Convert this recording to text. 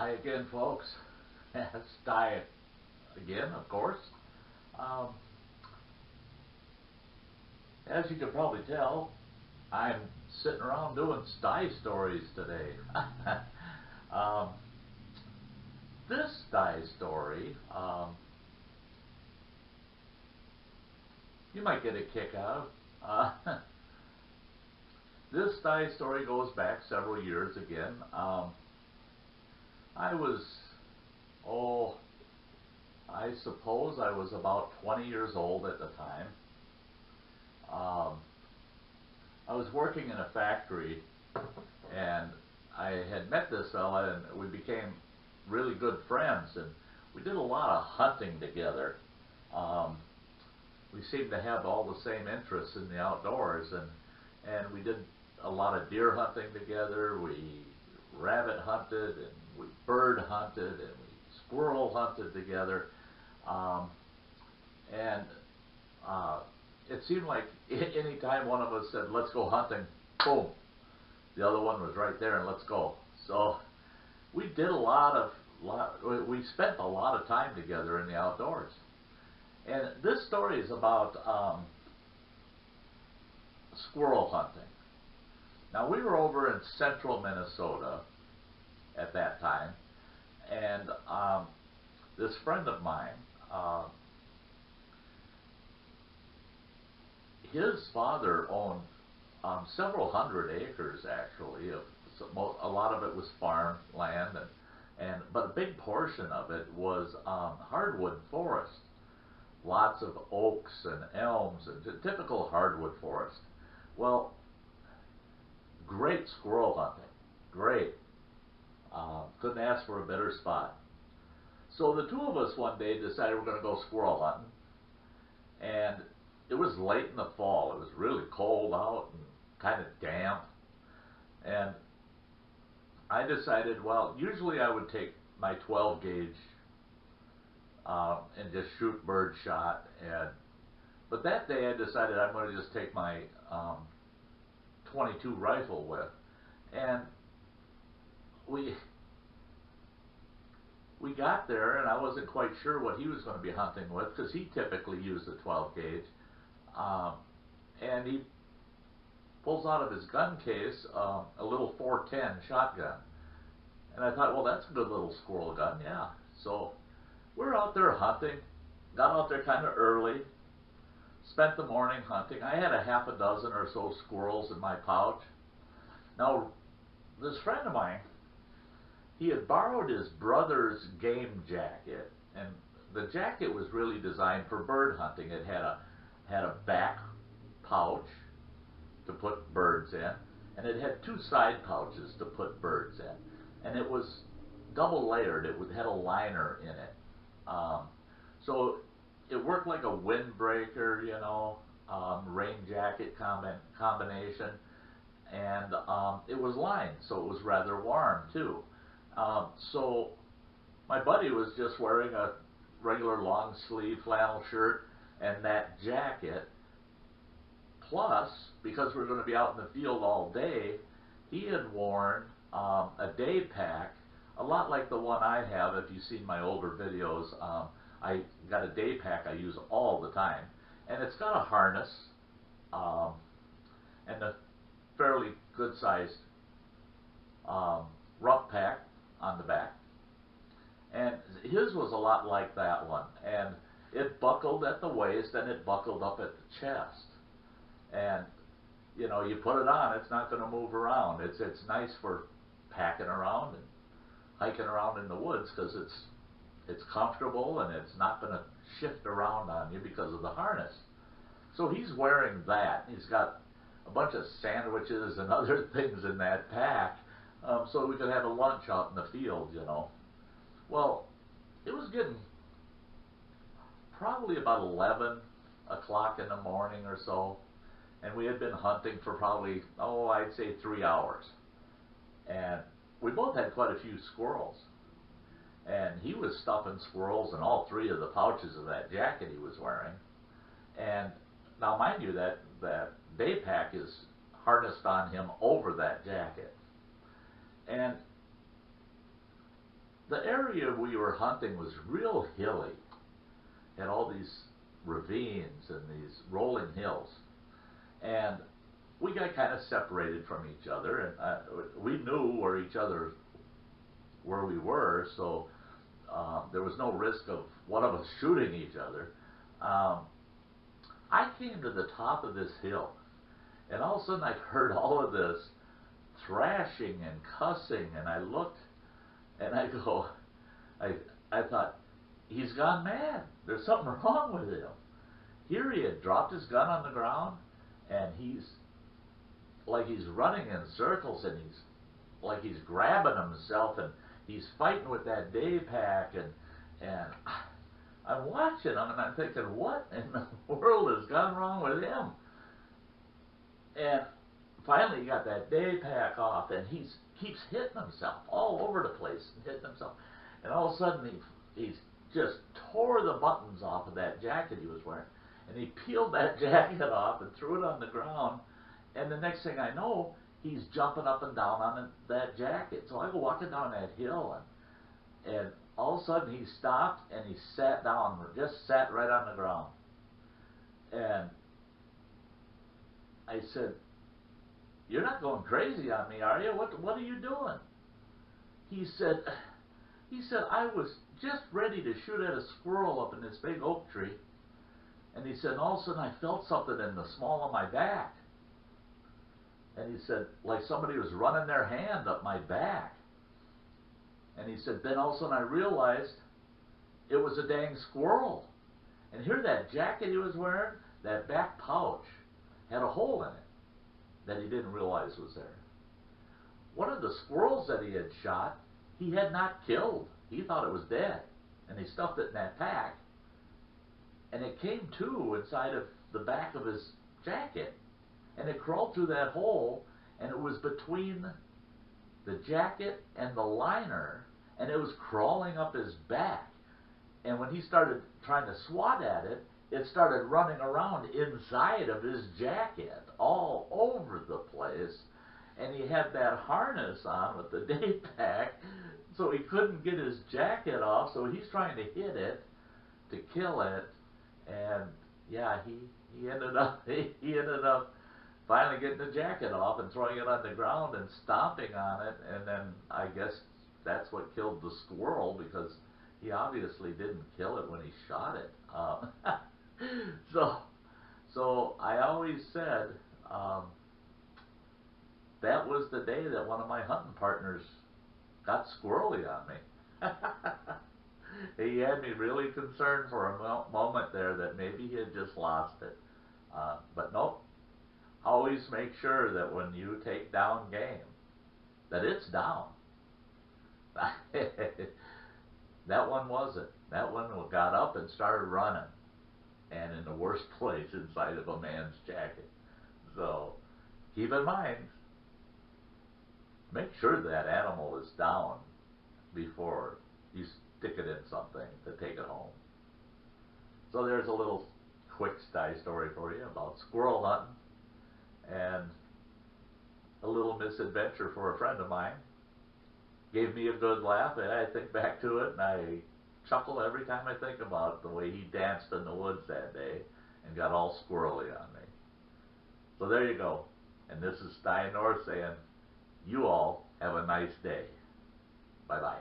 Hi again, folks. It's Di again, of course. Um, as you can probably tell, I'm sitting around doing sty stories today. um, this sty story, you might get a kick out of. This sty story goes back several years again. I was, I suppose I was about 20 years old at the time. I was working in a factory, and I had met this fella, and we became really good friends, and we did a lot of hunting together. We seemed to have all the same interests in the outdoors, and we did a lot of deer hunting together. We rabbit hunted, and we bird hunted, and we squirrel hunted together. It seemed like any time one of us said, "Let's go hunting," boom, the other one was right there, and let's go. So we did we spent a lot of time together in the outdoors. And this story is about squirrel hunting. Now, we were over in central Minnesota at that time, and this friend of mine, his father owned several hundred acres, actually. A lot of it was farm land, but a big portion of it was hardwood forest. Lots of oaks and elms, and typical hardwood forest. Well, great squirrel hunting, great. Couldn't ask for a better spot. So the two of us one day decided we're going to go squirrel hunting, and it was late in the fall. It was really cold out and kind of damp, and I decided, well, usually I would take my 12 gauge and just shoot bird shot, but that day I decided I'm going to just take my 22 rifle with, and we got there, and I wasn't quite sure what he was going to be hunting with, because he typically used the 12 gauge, and he pulls out of his gun case a little 410 shotgun, and I thought, well, that's a good little squirrel gun, yeah. So we're out there hunting, got out there kind of early, spent the morning hunting. I had a half a dozen or so squirrels in my pouch. Now, this friend of mine, he had borrowed his brother's game jacket, and the jacket was really designed for bird hunting. It had a back pouch to put birds in, and it had two side pouches to put birds in, and it was double layered. It had a liner in it, so it worked like a windbreaker, rain jacket combination, and it was lined, so it was rather warm too. So my buddy was just wearing a regular long sleeve flannel shirt and that jacket, plus, because we were going to be out in the field all day, he had worn a day pack, a lot like the one I have. If you've seen my older videos, I got a day pack I use all the time, and it's got a harness and a fairly good sized rump pack on the back, and his was a lot like that one, and it buckled at the waist and it buckled up at the chest, and you put it on, it's not going to move around. It's nice for packing around and hiking around in the woods, because it's comfortable and it's not going to shift around on you because of the harness. So he's wearing that. He's got a bunch of sandwiches and other things in that pack, so we could have a lunch out in the field, Well, it was getting probably about 11 o'clock in the morning or so, and we had been hunting for probably, I'd say 3 hours. And we both had quite a few squirrels. And he was stuffing squirrels in all three of the pouches of that jacket he was wearing. And now, mind you, that day pack is harnessed on him over that jacket. And the area we were hunting was real hilly. Had all these ravines and these rolling hills. And we got kind of separated from each other, and we knew where we were, so there was no risk of one of us shooting each other. I came to the top of this hill, and all of a sudden I heard all of this thrashing and cussing, and I looked, and I thought, he's gone mad. There's something wrong with him. Here he had dropped his gun on the ground, and he's running in circles, and he's grabbing himself, and he's fighting with that day pack, and I'm watching him, and I'm thinking, what in the world has gone wrong with him? And finally he got that day pack off, and he keeps hitting himself all over the place, and hitting himself. And all of a sudden he just tore the buttons off of that jacket he was wearing, and he peeled that jacket off and threw it on the ground. And the next thing I know, he's jumping up and down on that jacket. So I go walking down that hill, and all of a sudden he stopped and he sat down, just sat right on the ground. And I said, "You're not going crazy on me, are you? What are you doing?" He said, "I was just ready to shoot at a squirrel up in this big oak tree." And he said, all of a sudden I felt something in the small of my back. And he said, like somebody was running their hand up my back. And he said, then all of a sudden I realized it was a dang squirrel. And here that jacket he was wearing, that back pouch, had a hole in it that he didn't realize was there. One of the squirrels that he had shot, he had not killed. He thought it was dead. And he stuffed it in that pack. And it came to inside of the back of his jacket. And it crawled through that hole, and it was between the jacket and the liner, and it was crawling up his back. And when he started trying to swat at it, it started running around inside of his jacket, all over the place. And he had that harness on with the day pack, so he couldn't get his jacket off, so he's trying to hit it to kill it. And yeah, he ended up finally getting the jacket off and throwing it on the ground and stomping on it, and then I guess that's what killed the squirrel, because he obviously didn't kill it when he shot it. So I always said that was the day that one of my hunting partners got squirrely on me. He had me really concerned for a moment there that maybe he had just lost it. But nope. Always make sure that when you take down game, that it's down. That one wasn't. That one got up and started running, and in the worst place, inside of a man's jacket. So keep in mind, make sure that animal is down before you stick it in something to take it home. So there's a little quick story for you about squirrel hunting, and a little misadventure for a friend of mine. Gave me a good laugh, and I think back to it, and I chuckle every time I think about the way he danced in the woods that day and got all squirrely on me. So there you go. And this is Stein North saying, you all have a nice day. Bye-bye.